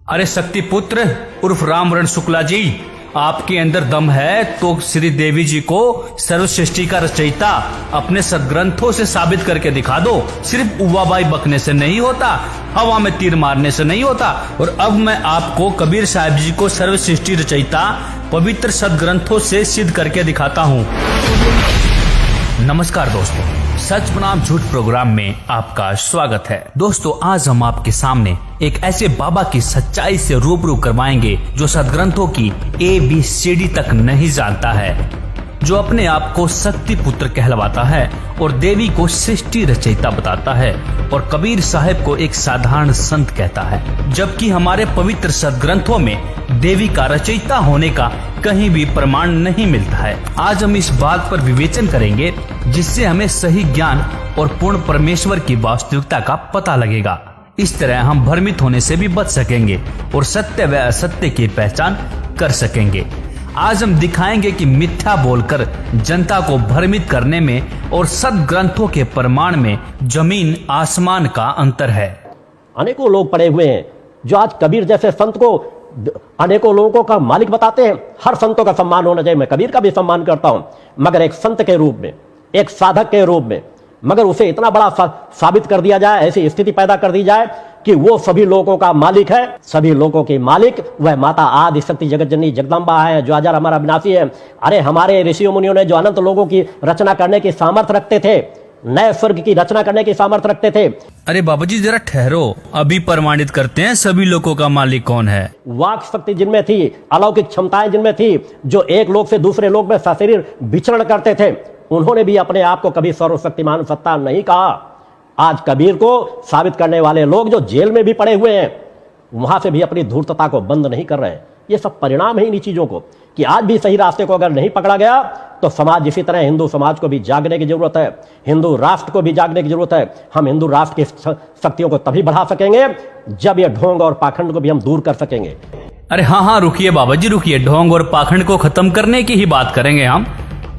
अरे शक्ति पुत्र उर्फ रामवरण शुक्ला जी, आपके अंदर दम है तो श्री देवी जी को सर्वसृष्टि का रचयिता अपने सदग्रंथों से साबित करके दिखा दो। सिर्फ उवाबाई बकने से नहीं होता, हवा में तीर मारने से नहीं होता। और अब मैं आपको कबीर साहब जी को सर्वसृष्टि रचयिता पवित्र सदग्रंथों से सिद्ध करके दिखाता हूँ। नमस्कार दोस्तों, सच बनाम झूठ प्रोग्राम में आपका स्वागत है। दोस्तों, आज हम आपके सामने एक ऐसे बाबा की सच्चाई से रूबरू करवाएंगे जो सदग्रंथों की ABCD तक नहीं जानता है, जो अपने आप को शक्ति पुत्र कहलवाता है और देवी को सृष्टि रचयिता बताता है और कबीर साहब को एक साधारण संत कहता है, जबकि हमारे पवित्र सदग्रंथों में देवी का रचयिता होने का कहीं भी प्रमाण नहीं मिलता है। आज हम इस बात पर विवेचन करेंगे जिससे हमें सही ज्ञान और पूर्ण परमेश्वर की वास्तविकता का पता लगेगा। इस तरह हम भ्रमित होने से भी बच सकेंगे और सत्य व असत्य की पहचान कर सकेंगे। आज हम दिखाएंगे कि मिथ्या बोलकर जनता को भ्रमित करने में और सदग्रंथों के प्रमाण में जमीन आसमान का अंतर है। अनेकों लोग पड़े हुए हैं जो आज कबीर जैसे संत को अनेकों लोगों का मालिक बताते हैं। हर संतों का सम्मान होना चाहिए, मैं कबीर का भी सम्मान करता हूं, मगर एक संत के रूप में, एक साधक के रूप में, मगर उसे इतना बड़ा साबित कर दिया जाए, ऐसी स्थिति पैदा कर दी जाए कि वो सभी लोगों का मालिक है। सभी लोगों की मालिक वह माता आदि शक्ति जगत जननी जगदम्बा है, जो अजर हमारा विनाशी है। अरे हमारे ऋषियों मुनियों ने जो अनंत लोगों की रचना करने की सामर्थ्य रखते थे, नए स्वर्ग की रचना करने की सामर्थ्य रखते थे। अरे बाबा जी जरा ठहरो, अभी प्रमाणित करते हैं सभी लोगों का मालिक कौन है। वाक शक्ति जिनमें थी, अलौकिक क्षमताएं जिनमें थी, जो एक लोक से दूसरे लोक में सशरीर विचरण करते थे, उन्होंने भी अपने आप को कभी सर्वशक्तिमान सत्ता नहीं कहा। आज कबीर को साबित करने वाले लोग जो जेल में भी पड़े हुए हैं, वहां से भी अपनी धूर्तता को बंद नहीं कर रहे हैं। ये सब परिणाम है इन चीजों को कि आज भी सही रास्ते को अगर नहीं पकड़ा गया तो समाज इसी तरह, हिंदू समाज को भी जागने की जरूरत है, हिंदू राष्ट्र को भी जागने की जरूरत है। हम हिंदू राष्ट्र की शक्तियों को तभी बढ़ा सकेंगे जब ये ढोंग और पाखंड को भी हम दूर कर सकेंगे। अरे हाँ, रुकिए बाबा जी रुकिए, ढोंग और पाखंड को खत्म करने की ही बात करेंगे हम।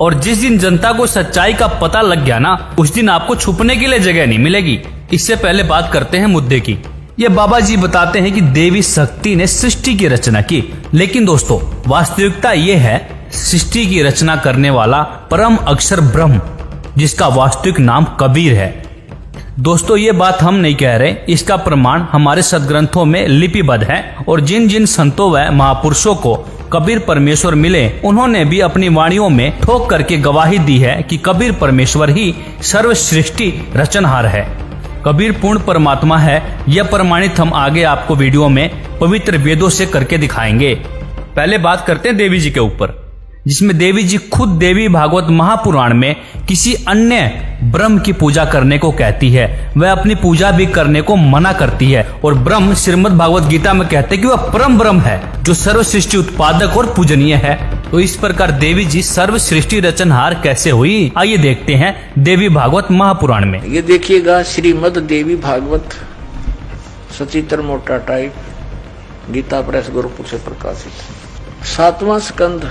और जिस दिन जनता को सच्चाई का पता लग गया ना, उस दिन आपको छुपने के लिए जगह नहीं मिलेगी। इससे पहले बात करते हैं मुद्दे की। ये बाबा जी बताते हैं कि देवी शक्ति ने सृष्टि की रचना की, लेकिन दोस्तों वास्तविकता ये है सृष्टि की रचना करने वाला परम अक्षर ब्रह्म, जिसका वास्तविक नाम कबीर है। दोस्तों ये बात हम नहीं कह रहे, इसका प्रमाण हमारे सदग्रंथों में लिपिबद्ध है। और जिन जिन संतों व महापुरुषों को कबीर परमेश्वर मिले, उन्होंने भी अपनी वाणियों में ठोक करके गवाही दी है कि कबीर परमेश्वर ही सर्व सृष्टि रचनहार है, कबीर पूर्ण परमात्मा है। यह प्रमाणित हम आगे आपको वीडियो में पवित्र वेदों से करके दिखाएंगे। पहले बात करते हैं देवी जी के ऊपर, जिसमें देवी जी खुद देवी भागवत महापुराण में किसी अन्य ब्रह्म की पूजा करने को कहती है। वह अपनी पूजा भी करने को मना करती है और ब्रह्म श्रीमद् भागवत गीता में कहते हैं कि वह परम ब्रह्म है जो सर्व सृष्टि उत्पादक और पूजनीय है। तो इस प्रकार देवी जी सर्व सृष्टि रचनहार कैसे हुई, आइए देखते हैं देवी भागवत महापुराण में। ये देखिएगा, श्रीमद् देवी भागवत सचित्र मोटा टाइप, गीता प्रेस गोरखपुर से प्रकाशित, 7वां स्कंद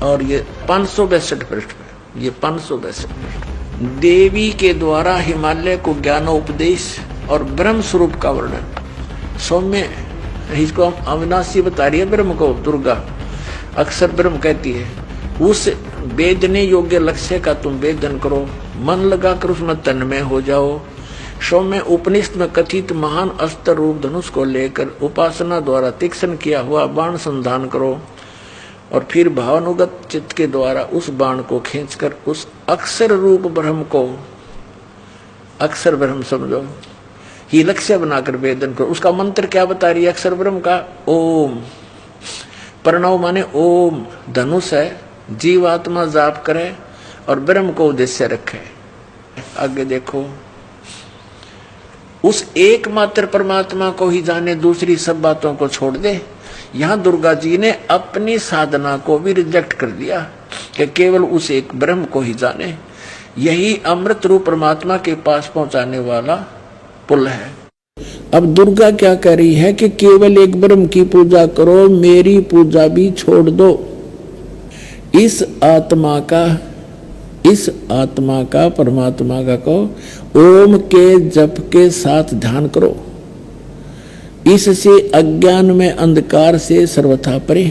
और ये 562 पृष्ठ पे, ये 562 पृष्ठ। देवी के द्वारा हिमालय को ज्ञानोपदेश और ब्रह्म स्वरूप का वर्णन। सौम्य, इसको हम अविनाशी बता रही है ब्रह्म को, दुर्गा अक्सर ब्रह्म कहती है। उस वेदने योग्य लक्ष्य का तुम वेदन करो, मन लगाकर उसमें तन्मय हो जाओ। सौम्य, उपनिषद में कथित महान अस्त्र रूप धनुष को लेकर उपासना द्वारा तीक्ष्ण किया हुआ बाण संधान करो और फिर भावानुगत चित्त के द्वारा उस बाण को खींचकर उस अक्षर रूप ब्रह्म को, अक्षर ब्रह्म समझो, ही लक्ष्य बनाकर वेदन करो। उसका मंत्र क्या बता रही है अक्षर ब्रह्म का? ओम। प्रणव माने ओम, धनुष है, जीवात्मा जाप करे और ब्रह्म को उद्देश्य रखे। आगे देखो, उस एकमात्र परमात्मा को ही जाने, दूसरी सब बातों को छोड़ दे। यहाँ दुर्गा जी ने अपनी साधना को भी रिजेक्ट कर दिया कि केवल उस एक ब्रह्म को ही जाने। यही अमृत रूप परमात्मा के पास पहुंचाने वाला पुल है। अब दुर्गा क्या कह रही है कि केवल एक ब्रह्म की पूजा करो, मेरी पूजा भी छोड़ दो। इस आत्मा का परमात्मा का को ओम के जप के साथ ध्यान करो। इससे अज्ञान में अंधकार से सर्वथा परे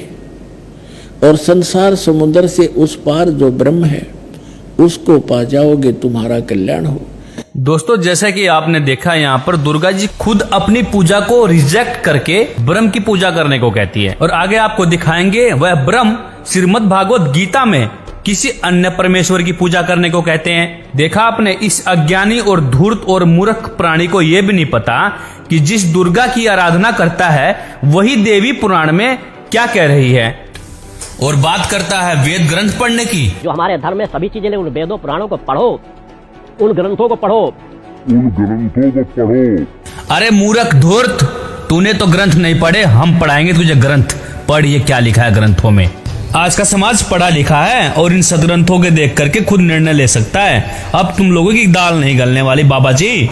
और संसार समुद्र से उस पार जो ब्रह्म है उसको पा जाओगे, तुम्हारा कल्याण हो। दोस्तों, जैसा कि आपने देखा यहाँ पर दुर्गा जी खुद अपनी पूजा को रिजेक्ट करके ब्रह्म की पूजा करने को कहती है, और आगे आपको दिखाएंगे वह ब्रह्म श्रीमद् भागवत गीता में किसी अन्य परमेश्वर की पूजा करने को कहते हैं। देखा आपने, इस अज्ञानी और धूर्त और मूर्ख प्राणी को यह भी नहीं पता कि जिस दुर्गा की आराधना करता है वही देवी पुराण में क्या कह रही है, और बात करता है वेद ग्रंथ पढ़ने की। जो हमारे धर्म में सभी चीजें, उन वेदों पुराणों को पढ़ो, उन ग्रंथों को पढ़ो। अरे मूर्ख धूर्त, तूने तो ग्रंथ नहीं पढ़े, हम पढ़ाएंगे तुझे ग्रंथ। पढ़ ये क्या लिखा है ग्रंथों में। आज का समाज पढ़ा लिखा है और इन सदग्रंथों के देख करके खुद निर्णय ले सकता है। अब तुम लोगों की दाल नहीं गलने वाली बाबा जी।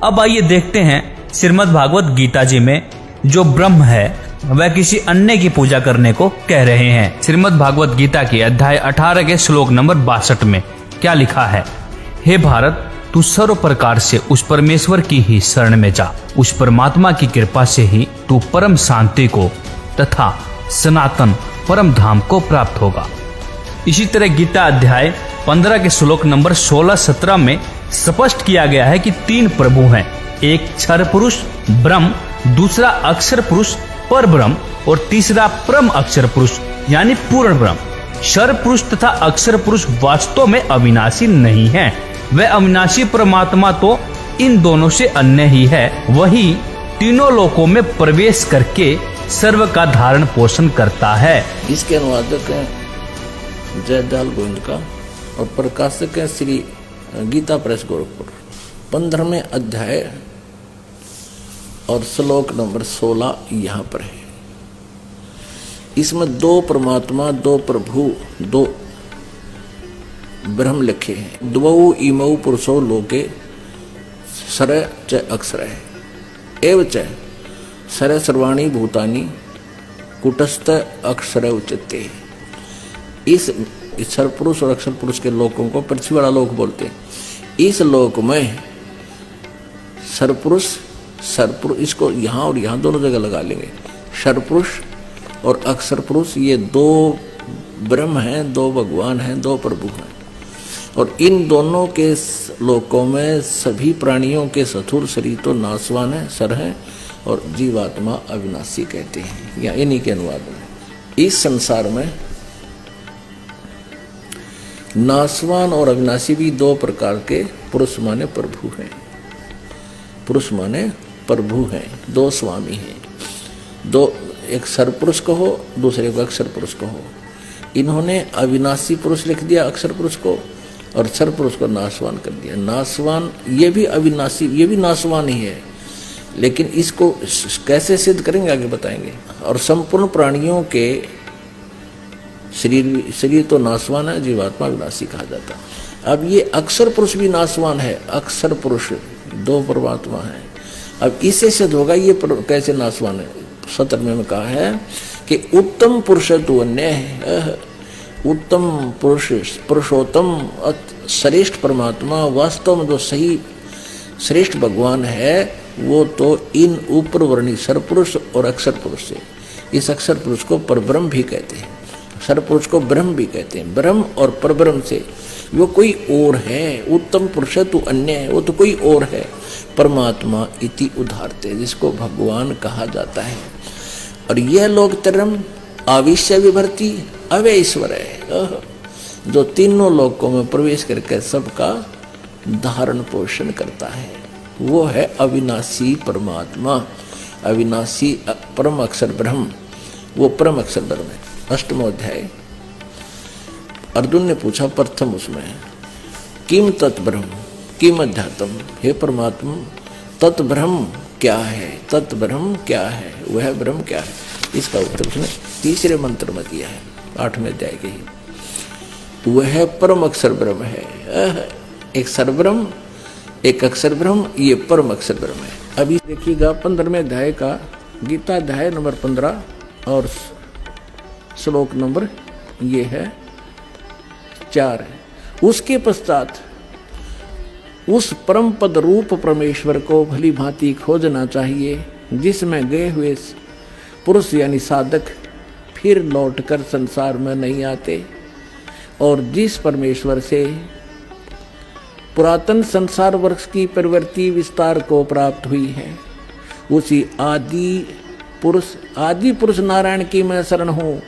अब आइए देखते हैं श्रीमद् भागवत गीता जी में जो ब्रह्म है वह किसी अन्य की पूजा करने को कह रहे हैं। श्रीमद् भागवत गीता के अध्याय 18 के श्लोक नंबर 62 में क्या लिखा है। हे भारत, तू सर्व प्रकार से उस परमेश्वर की ही शरण में जा। उस परमात्मा की कृपा से ही तू परम शांति को तथा सनातन परम धाम को प्राप्त होगा। इसी तरह गीता अध्याय 15 के श्लोक नंबर 16-17 में स्पष्ट किया गया है कि 3 प्रभु हैं, एक क्षर पुरुष ब्रह्म, दूसरा अक्षर पुरुष पर ब्रह्म और तीसरा परम अक्षर पुरुष यानी पूर्ण ब्रह्म। क्षर पुरुष तथा अक्षर पुरुष वास्तव में अविनाशी नहीं है, वह अविनाशी परमात्मा तो इन दोनों से अन्य ही है। वही तीनों लोकों में प्रवेश करके सर्व का धारण पोषण करता है। इसके अनुवादक हैं जयदयाल गोविंद का और प्रकाशक है श्री गीता प्रेस गोरखपुर। 15वें अध्याय और श्लोक नंबर 16 यहाँ पर है। इसमें 2 परमात्मा, 2 प्रभु, 2 ब्रह्म लिखे हैं। द्वौ इमौ पुरुषो लोके सर च अक्षर एव च सर सर्वाणी भूतानि कुटस्थ अक्षर उच्यते। इस क्षर पुरुष और अक्षर पुरुष के लोकों को पृथ्वी वाला लोक बोलते हैं। इस लोक में सरपुरुष सरपुरुष, इसको यहाँ और यहाँ दोनों जगह लगा लेंगे। सरपुरुष और अक्षर पुरुष ये 2 ब्रह्म हैं, 2 भगवान हैं, 2 प्रभु हैं, और इन दोनों के लोकों में सभी प्राणियों के स्थूल शरीर तो नाशवान है, सर है, और जीवात्मा अविनाशी कहते हैं। या इन्हीं के अनुवाद में इस संसार में नाशवान और अविनाशी भी 2 प्रकार के पुरुष माने प्रभु हैं। पुरुष माने प्रभु हैं, 2 स्वामी हैं। 2, एक सरपुरुष कहो, दूसरे को अक्षर पुरुष कहो। इन्होंने अविनाशी पुरुष लिख दिया अक्षर पुरुष को, और सर पुरुष को नाशवान कर दिया। नाशवान ये भी अविनाशी, ये भी नाशवान ही है, लेकिन इसको कैसे सिद्ध करेंगे आगे बताएंगे। और संपूर्ण प्राणियों के शरीर तो नाशवान है, जीवात्मा विनाशी कहा जाता है। अब ये अक्षर पुरुष भी नाशवान है। अक्षर पुरुष 2 परमात्मा है। अब इससे सिद्ध होगा ये कैसे नाशवान है। 17वें में कहा है कि उत्तम पुरुष तो अन्य है। उत्तम पुरुष, पुरुषोत्तम श्रेष्ठ परमात्मा, वास्तव में जो सही श्रेष्ठ भगवान है वो तो इन ऊपर वर्णी सरपुरुष और अक्षर पुरुष से। इस अक्षर पुरुष को परब्रह्म भी कहते हैं, सरपुरुष को ब्रह्म भी कहते हैं। ब्रह्म और परब्रह्म से वो कोई और है। उत्तम पुरुष तो अन्य है, वो तो कोई और है। परमात्मा इति उदाहरते, जिसको भगवान कहा जाता है। और यह लोक तरम आविश्य विभर्ति अव्यय ईश्वर है, जो तीनों लोकों में प्रवेश करके सबका धारण पोषण करता है। वो है अविनाशी परमात्मा, अविनाशी परम अक्षर ब्रह्म। वो परम अक्षर ब्रह्म है। 8वां अध्याय। अर्जुन ने पूछा प्रथम उसमें, किम तत्ब्रह्म किम अध्यात्म। हे परमात्मा, तत्ब्रह्म क्या है, तत्ब्रह्म क्या है, वह ब्रह्म क्या है। इसका उत्तर उसने 3रे मंत्र में दिया है, 8वें अध्याय के ही। वह परम अक्षर ब्रह्म है। एक सरब्रह्म, एक अक्षर ब्रह्म, ये परम अक्षर ब्रह्म है। अभी देखिएगा 15वें अध्याय का गीता अध्याय नंबर 15 और श्लोक नंबर ये है 4 है। उसके पश्चात उस परम पद रूप परमेश्वर को भली भांति खोजना चाहिए। जिसमें गए हुए पुरुष यानी साधक फिर लौटकर संसार में नहीं आते, और जिस परमेश्वर से पुरातन संसार वर्ष की प्रवृत्ति विस्तार को प्राप्त हुई है, उसी आदि पुरुष नारायण की मैं शरण हूँ,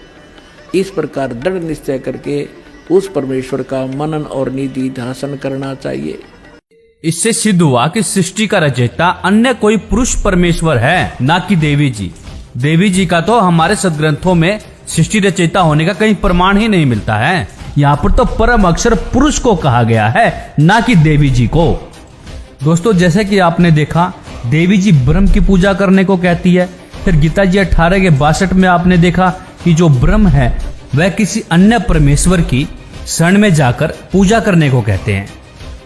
इस प्रकार दृढ़ निश्चय करके उस परमेश्वर का मनन और निधि ध्यान करना चाहिए। इससे सिद्ध हुआ कि सृष्टि का रचयिता अन्य कोई पुरुष परमेश्वर है, ना कि देवी जी। देवी जी का तो हमारे सदग्रंथों में सृष्टि रचयिता होने का कहीं प्रमाण ही नहीं मिलता है। यहाँ पर तो परम अक्षर पुरुष को कहा गया है, ना कि देवी जी को। दोस्तों, जैसे कि आपने देखा, देवी जी ब्रह्म की पूजा करने को कहती है। फिर गीता जी 18 के 62 में आपने देखा कि जो ब्रह्म है वह किसी अन्य परमेश्वर की शरण में जाकर पूजा करने को कहते हैं।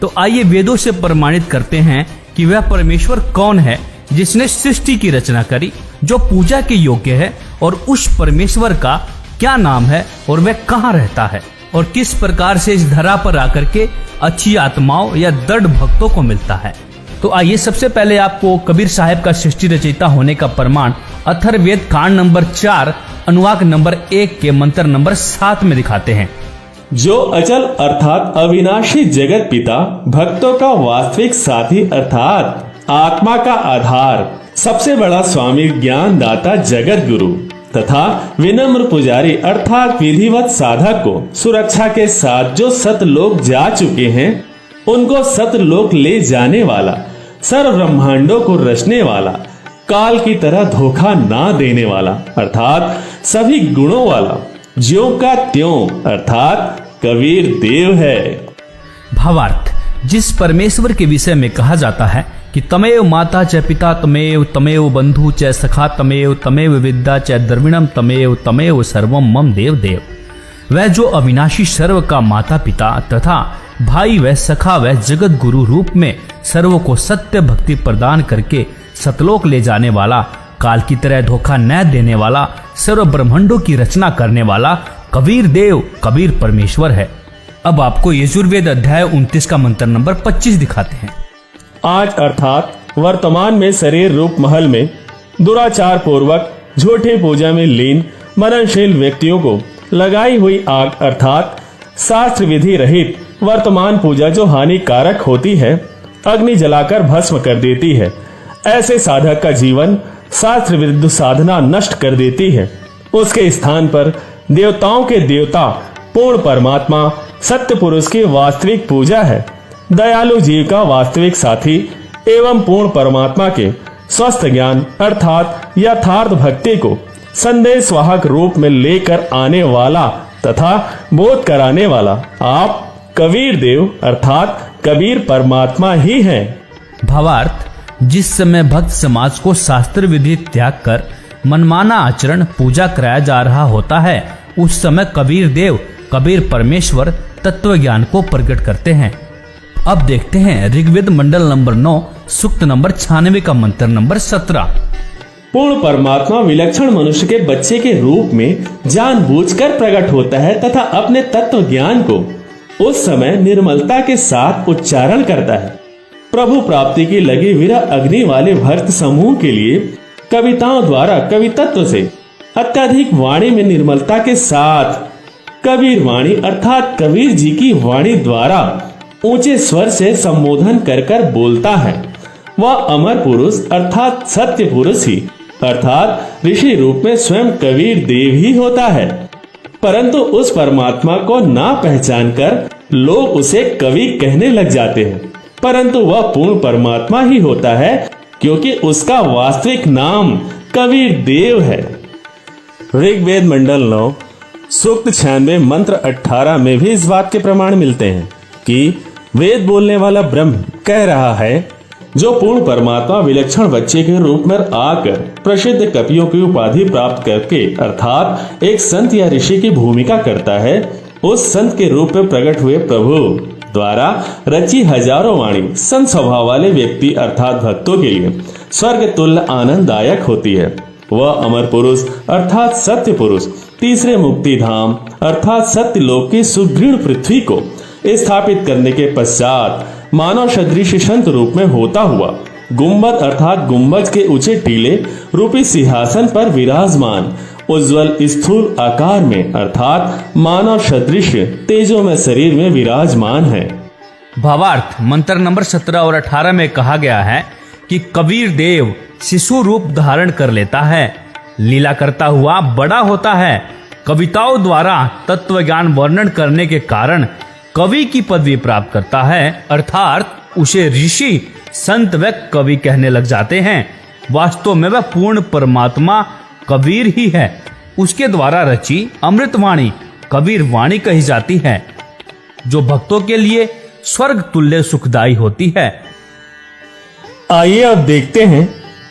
तो आइए वेदों से प्रमाणित करते हैं कि वह परमेश्वर कौन है जिसने सृष्टि की रचना करी, जो पूजा के योग्य है, और उस परमेश्वर का क्या नाम है और वह कहाँ रहता है और किस प्रकार से इस धरा पर आकर के अच्छी आत्माओं या दृढ़ भक्तों को मिलता है। तो आइए सबसे पहले आपको कबीर साहब का सृष्टि रचयिता होने का प्रमाण अथर्ववेद कांड नंबर 4 अनुवाक नंबर 1 के मंत्र नंबर 7 में दिखाते हैं। जो अचल अर्थात अविनाशी जगत पिता, भक्तों का वास्तविक साथी अर्थात आत्मा का आधार, सबसे बड़ा स्वामी ज्ञान दाता जगत गुरु तथा विनम्र पुजारी अर्थात विधिवत साधक को सुरक्षा के साथ जो सतलोक जा चुके हैं, उनको सतलोक ले जाने वाला, सर्व ब्रह्मांडों को रचने वाला, काल की तरह धोखा ना देने वाला अर्थात सभी गुणों वाला, ज्यों का त्यों अर्थात कबीर देव है। भावार्थ, जिस परमेश्वर के विषय में कहा जाता है कि तमेव माता च पिता तमेव, तमेव बंधु च सखा तमेव, तमेव विद्या च द्रविणम तमेव, तमेव सर्वम मम देव देव, वह जो अविनाशी सर्व का माता पिता तथा भाई व सखा व जगत गुरु रूप में सर्व को सत्य भक्ति प्रदान करके सतलोक ले जाने वाला, काल की तरह धोखा न देने वाला, सर्व ब्रह्मांडों की रचना करने वाला कबीर देव, कबीर परमेश्वर है। अब आपको यजुर्वेद अध्याय 29 का मंत्र नंबर 25 दिखाते हैं। आज अर्थात वर्तमान में शरीर रूप महल में दुराचार पूर्वक झूठी पूजा में लीन मननशील व्यक्तियों को लगाई हुई आग अर्थात शास्त्र विधि रहित वर्तमान पूजा जो हानिकारक होती है, अग्नि जलाकर भस्म कर देती है। ऐसे साधक का जीवन शास्त्र विरुद्ध साधना नष्ट कर देती है। उसके स्थान पर देवताओं के देवता पूर्ण परमात्मा सत्य पुरुष की वास्तविक पूजा है। दयालु जीव का वास्तविक साथी एवं पूर्ण परमात्मा के स्वस्थ ज्ञान अर्थात यथार्थ भक्ति को संदेश वाहक रूप में लेकर आने वाला तथा बोध कराने वाला आप कबीर देव अर्थात कबीर परमात्मा ही हैं। भावार्थ, जिस समय भक्त समाज को शास्त्र विधि त्याग कर मनमाना आचरण पूजा कराया जा रहा होता है, उस समय कबीर देव, कबीर परमेश्वर तत्व ज्ञान को प्रकट करते हैं। अब देखते हैं ऋग्वेद मंडल नंबर 9 सूक्त नंबर 96 का मंत्र नंबर 17। पूर्ण परमात्मा विलक्षण मनुष्य के बच्चे के रूप में जानबूझकर प्रकट होता है तथा अपने तत्व ज्ञान को उस समय निर्मलता के साथ उच्चारण करता है। प्रभु प्राप्ति की लगी विरह अग्नि वाले भक्त समूह के लिए कविताओं द्वारा कवितत्व से अत्यधिक वाणी में निर्मलता के साथ कबीर वाणी अर्थात कबीर जी की वाणी द्वारा ऊंचे स्वर से संबोधन कर कर बोलता है। वह अमर पुरुष अर्थात सत्य पुरुष ही अर्थात ऋषि रूप में स्वयं कबीर देव ही होता है, परंतु उस परमात्मा को ना पहचान कर लोग उसे कवि कहने लग जाते हैं, परंतु वह पूर्ण परमात्मा ही होता है क्योंकि उसका वास्तविक नाम कबीर देव है। ऋग्वेद मंडल 9 सूक्त 96 मंत्र 18 में भी इस बात के प्रमाण मिलते हैं कि वेद बोलने वाला ब्रह्म कह रहा है, जो पूर्ण परमात्मा विलक्षण बच्चे के रूप में आकर प्रसिद्ध कवियों की उपाधि प्राप्त करके अर्थात एक संत या ऋषि की भूमिका करता है, उस संत के रूप में प्रकट हुए प्रभु द्वारा रची हजारों वाणी संत स्वभाव वाले व्यक्ति अर्थात भक्तों के लिए स्वर्ग तुल्य आनंददायक होती है। वह अमर पुरुष अर्थात सत्य पुरुष तीसरे मुक्ति धाम अर्थात सत्य लोक की सुदृढ़ पृथ्वी को स्थापित करने के पश्चात मानव सदृश संत रूप में होता हुआ गुम्बद अर्थात गुम्बज के ऊंचे टीले रूपी सिंहासन पर विराजमान उज्जवल स्थूल आकार में अर्थात मानव सदृश तेजो में शरीर में विराजमान है। भावार्थ मंत्र नंबर 17 और 18 में कहा गया है कि कबीर देव शिशु रूप धारण कर लेता है, लीला करता हुआ बड़ा होता है, कविताओं द्वारा तत्व ज्ञान वर्णन करने के कारण कवि की पदवी प्राप्त करता है, अर्थात उसे ऋषि संत व कवि कहने लग जाते हैं। वास्तव में वह पूर्ण परमात्मा कबीर ही है। उसके द्वारा रची अमृतवाणी कबीर वाणी कही जाती है, जो भक्तों के लिए स्वर्ग तुल्य सुखदायी होती है। आइए अब देखते हैं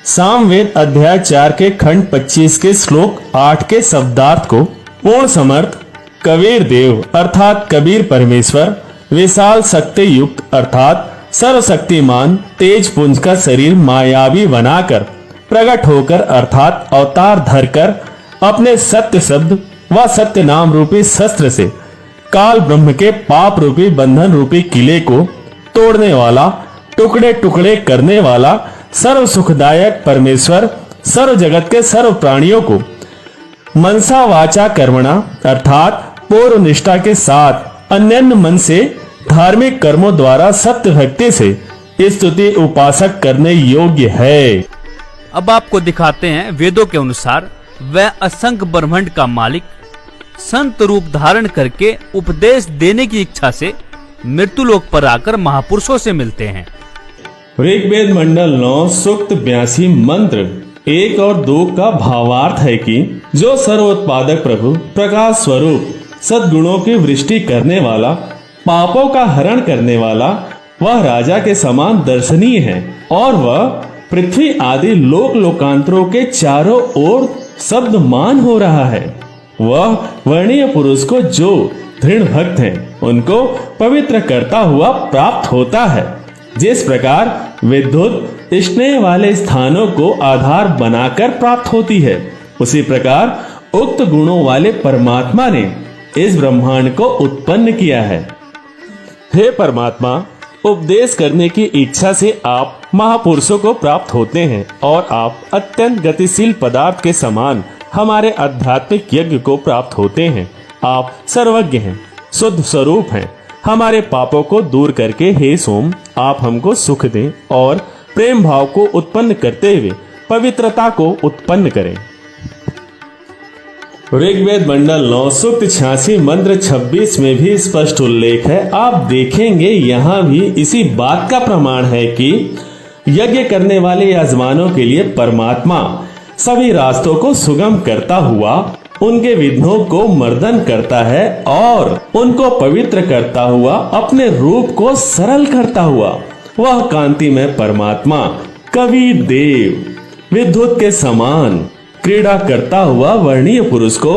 सामवेद अध्याय 4 के खंड 25 के श्लोक 8 के शब्दार्थ को। पूर्ण समर्थ कबीर देव अर्थात कबीर परमेश्वर विशाल शक्ति युक्त अर्थात सर्वशक्तिमान तेज पुंज का शरीर मायावी बनाकर प्रकट होकर अर्थात अवतार धरकर अपने सत्य शब्द व सत्य नाम रूपी शस्त्र से काल ब्रह्म के पाप रूपी बंधन रूपी किले को तोड़ने वाला, टुकड़े टुकड़े करने वाला सर्व सुखदायक परमेश्वर सर्व जगत के सर्व प्राणियों को मनसा वाचा कर्मणा अर्थात पूर्व निष्ठा के साथ अन्यन्य मन से धार्मिक कर्मों द्वारा सत्य भक्ति से स्तुति उपासक करने योग्य है। अब आपको दिखाते हैं वेदों के अनुसार वह असंख्य ब्रह्मांड का मालिक संत रूप धारण करके उपदेश देने की इच्छा से मृत्युलोक पर आकर महापुरुषों से मिलते हैं। ऋग्वेद मंडल 9 सूक्त 82 मंत्र 1 और 2 का भावार्थ है कि जो सर्वोत्पादक प्रभु प्रकाश स्वरूप सद्गुणों की वृष्टि करने वाला, पापों का हरण करने वाला, वह राजा के समान दर्शनीय है और वह पृथ्वी आदि लोक लोकांतरों के चारों ओर शब्दमान हो रहा है। वह वर्णीय पुरुष को जो दृढ़ भक्त हैं उनको पवित्र करता हुआ प्राप्त होता है। जिस प्रकार विद्युत स्नेह वाले स्थानों को आधार बनाकर प्राप्त होती है, उसी प्रकार उक्त गुणों वाले परमात्मा ने इस ब्रह्मांड को उत्पन्न किया है। हे परमात्मा, उपदेश करने की इच्छा से आप महापुरुषों को प्राप्त होते हैं और आप अत्यंत गतिशील पदार्थ के समान हमारे आध्यात्मिक यज्ञ को प्राप्त होते हैं। आप सर्वज्ञ हैं, शुद्ध स्वरूप हैं। हमारे पापों को दूर करके हे सोम आप हमको सुख दें और प्रेम भाव को उत्पन्न करते हुए पवित्रता को उत्पन्न करें। ऋग्वेद मंडल 9 सूक्त 86 मंत्र 26 में भी स्पष्ट उल्लेख है। आप देखेंगे यहाँ भी इसी बात का प्रमाण है कि यज्ञ करने वाले यजमानों के लिए परमात्मा सभी रास्तों को सुगम करता हुआ उनके विघ्नों को मर्दन करता है और उनको पवित्र करता हुआ अपने रूप को सरल करता हुआ वह कांति में परमात्मा कबीर देव विद्युत के समान क्रीड़ा करता हुआ वर्णीय पुरुष को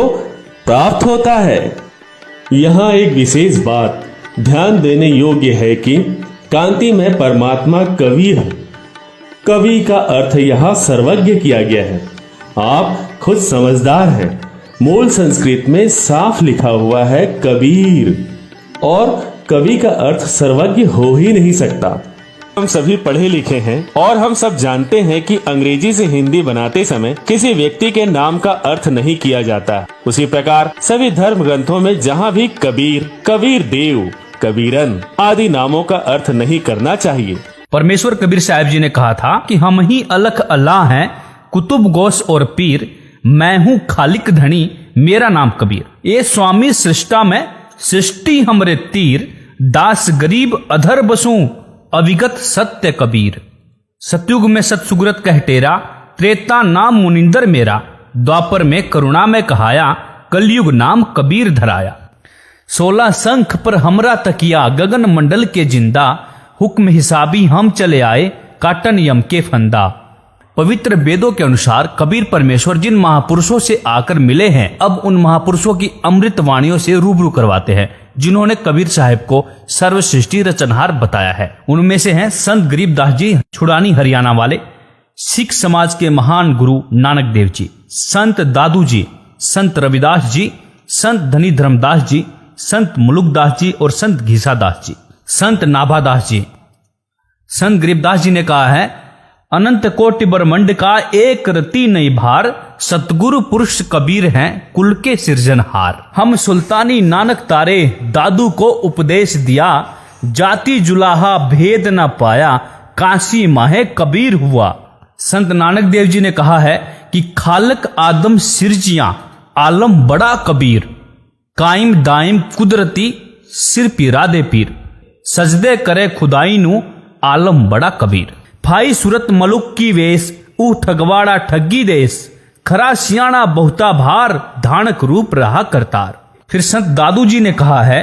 प्राप्त होता है। यहाँ एक विशेष बात ध्यान देने योग्य है कि कांति में परमात्मा कबीर है। कवि का अर्थ यहाँ सर्वज्ञ किया गया है। आप खुद समझदार हैं। मूल संस्कृत में साफ लिखा हुआ है कबीर, और कवि का अर्थ सर्वज्ञ हो ही नहीं सकता। हम सभी पढ़े लिखे हैं और हम सब जानते हैं कि अंग्रेजी से हिंदी बनाते समय किसी व्यक्ति के नाम का अर्थ नहीं किया जाता। उसी प्रकार सभी धर्म ग्रंथों में जहाँ भी कबीर, कबीर देव, कबीरन आदि नामों का अर्थ नहीं करना चाहिए। परमेश्वर कबीर साहब जी ने कहा था कि हम ही अलख अल्लाह हैं, कुतुब गौस और पीर, मैं हूँ खालिक धनी, मेरा नाम कबीर। ये स्वामी सृष्टा में सृष्टि हमरे तीर, दास गरीब अधर बसूं, अविगत सत्य कबीर। सतयुग में सतसुग्रत कह टेरा, त्रेता नाम मुनिंदर मेरा, द्वापर में करुणा में कहाया, कलयुग नाम कबीर धराया। 16 शंख पर हमरा तकिया, गगन मंडल के जिंदा, हुक्म हिसाबी हम चले आए, काटन यम के फंदा। पवित्र वेदों के अनुसार कबीर परमेश्वर जिन महापुरुषों से आकर मिले हैं, अब उन महापुरुषों की अमृत वाणियों से रूबरू करवाते हैं, जिन्होंने कबीर साहिब को सर्वसृष्टि रचनहार बताया है। उनमें से हैं संत गरीबदास जी छुड़ानी हरियाणा वाले, सिख समाज के महान गुरु नानक देव जी, संत दादू जी, संत रविदास जी, संत धनी धर्मदास जी, संत मुलुकदास जी और संत घीसादास जी, संत नाभादास जी। संत गरीबदास जी ने कहा है, अनंत कोटि ब्रह्मंड का एक रति नहीं भार, सतगुरु पुरुष कबीर हैं कुल के सिरजनहार। हम सुल्तानी नानक तारे, दादू को उपदेश दिया, जाति जुलाहा भेद न पाया, काशी माहे कबीर हुआ। संत नानक देव जी ने कहा है कि खालक आदम सिरजियां, आलम बड़ा कबीर, कायम दायम कुदरती, सिर पीरा दे पीर, सजदे करे खुदाई नू, आलम बड़ा कबीर। फाई सूरत मलुक की वेश, ऊ ठगवाड़ा ठगी देश, खरा सियाणा बहुता भार, धानक रूप रहा करतार। फिर संत दादू जी ने कहा है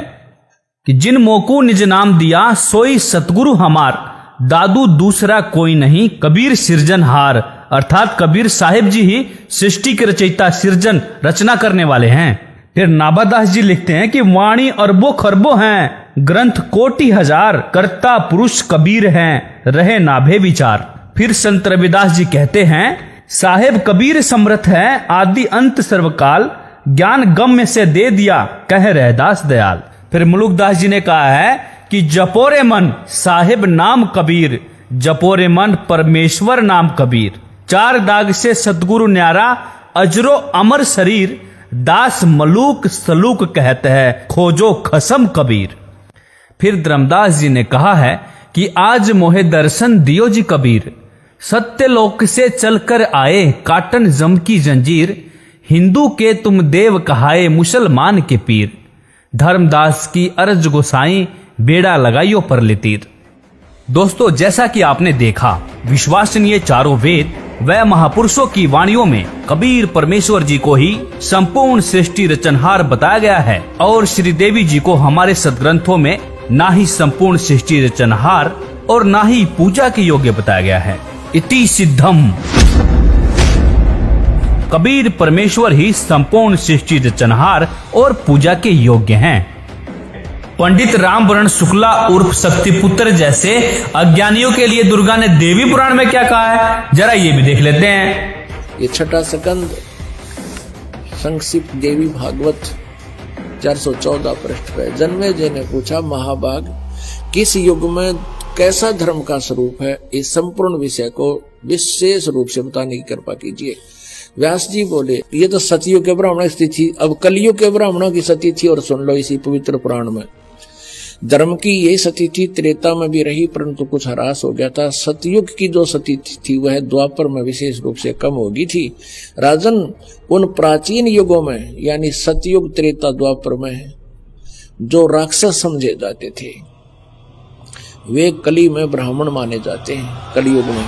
कि जिन मोको निज नाम दिया, सोई सतगुरु हमार, दादू दूसरा कोई नहीं, कबीर सिरजनहार। अर्थात कबीर साहिब जी ही सृष्टि के रचयिता, सिरजन रचना करने वाले हैं। फिर नाभादास जी लिखते हैं कि वाणी अरबों खरबों हैं, ग्रंथ कोटि हजार, कर्ता पुरुष कबीर हैं, रहे नाभे विचार। फिर संत रविदास जी कहते हैं साहेब कबीर समर्थ है, आदि अंत सर्वकाल, ज्ञान गम्य से दे दिया, कह रहदास दयाल। फिर मुलुकदास जी ने कहा है कि जपोरे मन साहिब नाम कबीर, जपोरे मन परमेश्वर नाम कबीर। चार दाग से सतगुरु न्यारा, अजरो अमर शरीर, दास मलूक सलूक कहते हैं, खोजो खसम कबीर। फिर धर्मदास जी ने कहा है कि आज मोहे दर्शन दियो जी कबीर, सत्यलोक से चलकर आए, काटन जम की जंजीर, हिंदू के तुम देव कहाए, मुसलमान के पीर। धर्मदास की अर्ज गोसाई, बेड़ा लगाइयो पर लितीर। दोस्तों, जैसा कि आपने देखा, विश्वसनीय चारों वेद व महापुरुषों की वाणियों में कबीर परमेश्वर जी को ही संपूर्ण सृष्टि रचनहार बताया गया है और श्री देवी जी को हमारे सदग्रंथों में ना ही संपूर्ण सृष्टि रचनहार और ना ही पूजा के योग्य बताया गया है। इति सिद्धम, कबीर परमेश्वर ही संपूर्ण सृष्टि रचनहार और पूजा के योग्य हैं। पंडित रामवरण शुक्ला उर्फ शक्तिपुत्र जैसे अज्ञानियों के लिए दुर्गा ने देवी पुराण में क्या कहा है, जरा ये भी देख लेते हैं। ये छठा स्कंद संक्षिप्त देवी भागवत 414 पृष्ठ पे। जन्मेजय ने पूछा, महाभाग किस युग में कैसा धर्म का स्वरूप है, इस संपूर्ण विषय को विशेष रूप से बताने की कृपा कीजिए। व्यास जी बोले, ये तो सतयुग के ब्राह्मणों की स्थिति, अब कलयुग के ब्राह्मणों की स्थिति थी और सुन लो इसी पवित्र पुराण में। धर्म की ये स्थिति त्रेता में भी रही, परंतु कुछ ह्रास हो गया था। सतयुग की जो स्थिति थी वह द्वापर में विशेष रूप से कम हो गई थी। राजन, उन प्राचीन युगों में यानी सतयुग, त्रेता, द्वापर में जो राक्षस समझे जाते थे वे कली में ब्राह्मण माने जाते हैं कलयुग में,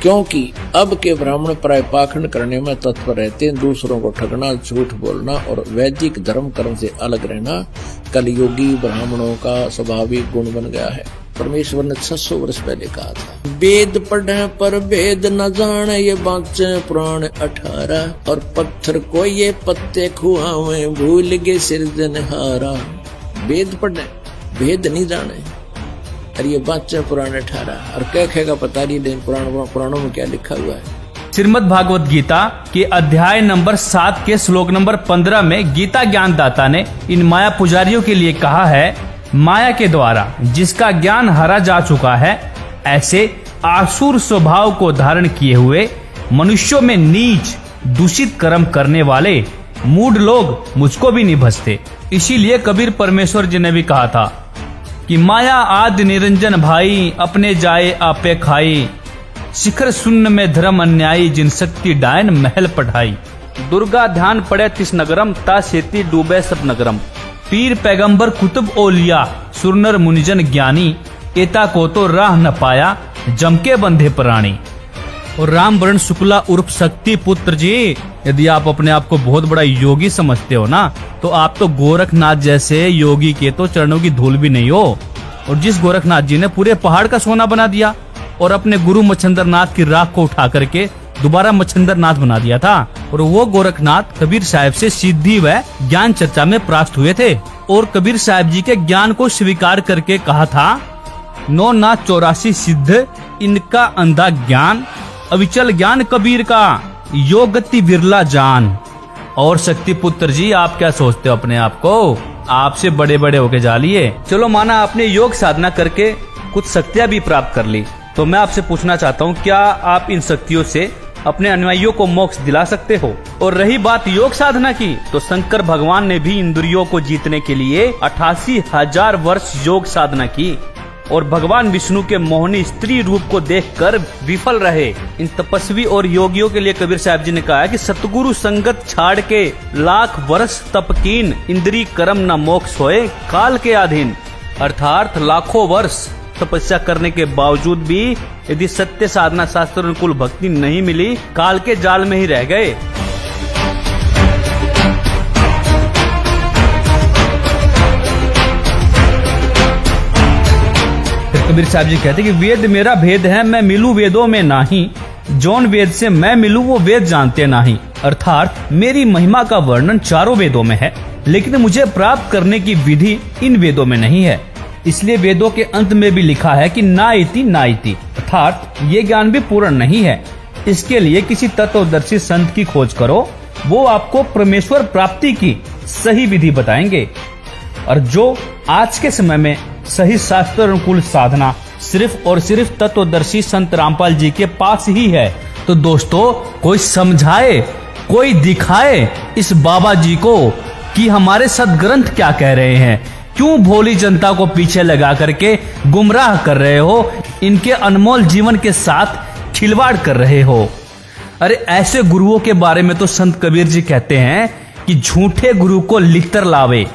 क्योंकि अब के ब्राह्मण प्राय पाखंड करने में तत्पर रहते हैं, दूसरों को ठगना, झूठ बोलना और वैदिक धर्म कर्म से अलग रहना कलयुगी ब्राह्मणों का स्वाभाविक गुण बन गया है। परमेश्वर ने 600 वर्ष पहले कहा था, वेद पढ़े पर वेद न जाने, ये बाँचे पुराण 18, और पत्थर को ये पत्ते खुआवे, भूल गए सिरजनहारा। वेद पढ़े, वेद नहीं जाने, और ये बात पुराण 18, और क्या कहेगा पता नहीं, लेकिन पुराणों में क्या लिखा हुआ है। श्रीमद् भागवत गीता के अध्याय नंबर 7 के श्लोक नंबर 15 में गीता ज्ञानदाता ने इन माया पुजारियों के लिए कहा है, माया के द्वारा जिसका ज्ञान हरा जा चुका है, ऐसे आसुर स्वभाव को धारण किए हुए मनुष्यों में नीच दूषित कर्म करने वाले मूढ़ लोग मुझको भी नहीं भजते। इसीलिए कबीर परमेश्वर जी ने भी कहा था कि माया आदि निरंजन भाई, अपने जाए आपे खाई, शिखर शून्य में धर्म अन्यायी, जिन शक्ति डायन महल पढ़ाई। दुर्गा ध्यान पड़े तिस नगरम, ता सेती डूबे सब नगरम। पीर पैगंबर कुतुब ओलिया, सुरनर मुनिजन ज्ञानी, एता को तो राह न पाया, जम के बंधे प्राणी। और रामवरण शुक्ला उर्फ शक्ति पुत्र जी, यदि आप अपने आप को बहुत बड़ा योगी समझते हो ना, तो आप तो गोरखनाथ जैसे योगी के तो चरणों की धूल भी नहीं हो। और जिस गोरखनाथ जी ने पूरे पहाड़ का सोना बना दिया और अपने गुरु मच्छंदरनाथ की राख को उठा करके दोबारा मच्छंदरनाथ बना दिया था, और वो गोरखनाथ कबीर साहब से सिद्धि व ज्ञान चर्चा में प्राप्त हुए थे। और कबीर साहब जी के ज्ञान को स्वीकार करके कहा था, 9 ना 84 सिद्ध इनका अंधा ज्ञान, अविचल ज्ञान कबीर का, योग गति विरला जान। और शक्ति पुत्र जी, आप क्या सोचते हो अपने आप को, आपसे बड़े बड़े होके जा लिए। चलो माना आपने योग साधना करके कुछ शक्तियां भी प्राप्त कर ली, तो मैं आपसे पूछना चाहता हूँ, क्या आप इन शक्तियों से अपने अनुयायियों को मोक्ष दिला सकते हो? और रही बात योग साधना की, तो शंकर भगवान ने भी इंद्रियों को जीतने के लिए 88,000 वर्ष योग साधना की और भगवान विष्णु के मोहनी स्त्री रूप को देखकर विफल रहे। इन तपस्वी और योगियों के लिए कबीर साहब जी ने कहा है कि सतगुरु संगत छाड़ के लाख वर्ष तपकीन, इंद्री कर्म न मोक्ष होए काल के अधीन। अर्थात लाखों वर्ष तपस्या करने के बावजूद भी यदि सत्य साधना शास्त्र अनुकूल भक्ति नहीं मिली, काल के जाल में ही रह गए। कबीर साहब जी कहते कि वेद मेरा भेद है, मैं मिलूं वेदों में नाही, जौन वेद से मैं मिलूं वो वेद जानते नाही। अर्थात मेरी महिमा का वर्णन चारों वेदों में है, लेकिन मुझे प्राप्त करने की विधि इन वेदों में नहीं है। इसलिए वेदों के अंत में भी लिखा है कि ना इति ना इति, अर्थात ये ज्ञान भी पूर्ण नहीं है। इसके लिए किसी तत्वदर्शी संत की खोज करो, वो आपको परमेश्वर प्राप्ति की सही विधि बताएंगे। और जो आज के समय में सही शास्त्र अनुकूल साधना सिर्फ और सिर्फ तत्वदर्शी संत रामपाल जी के पास ही है। तो दोस्तों, कोई समझाए, कोई दिखाए इस बाबा जी को कि हमारे सदग्रंथ क्या कह रहे हैं। क्यों भोली जनता को पीछे लगा करके गुमराह कर रहे हो, इनके अनमोल जीवन के साथ खिलवाड़ कर रहे हो। अरे ऐसे गुरुओं के बारे में तो संत कबीर जी कहते हैं कि झूठे गुरु को लितर लावे,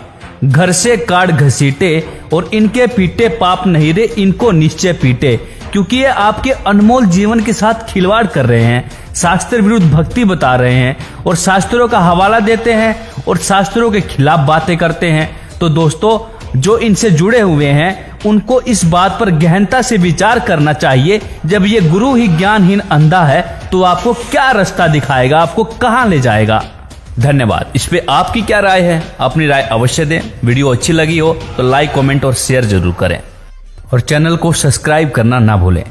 घर से काट घसीटे, और इनके पीटे पाप नहीं रे, इनको निश्चय पीटे। क्योंकि ये आपके अनमोल जीवन के साथ खिलवाड़ कर रहे हैं, शास्त्र विरुद्ध भक्ति बता रहे हैं और शास्त्रों का हवाला देते हैं और शास्त्रों के खिलाफ बातें करते हैं। तो दोस्तों, जो इनसे जुड़े हुए हैं उनको इस बात पर गहनता से विचार करना चाहिए। जब ये गुरु ही ज्ञानहीन अंधा है तो आपको क्या रास्ता दिखाएगा, आपको कहां ले जाएगा। धन्यवाद। इस पे आपकी क्या राय है? अपनी राय अवश्य दें। वीडियो अच्छी लगी हो तो लाइक, कमेंट और शेयर जरूर करें और चैनल को सब्सक्राइब करना ना भूलें।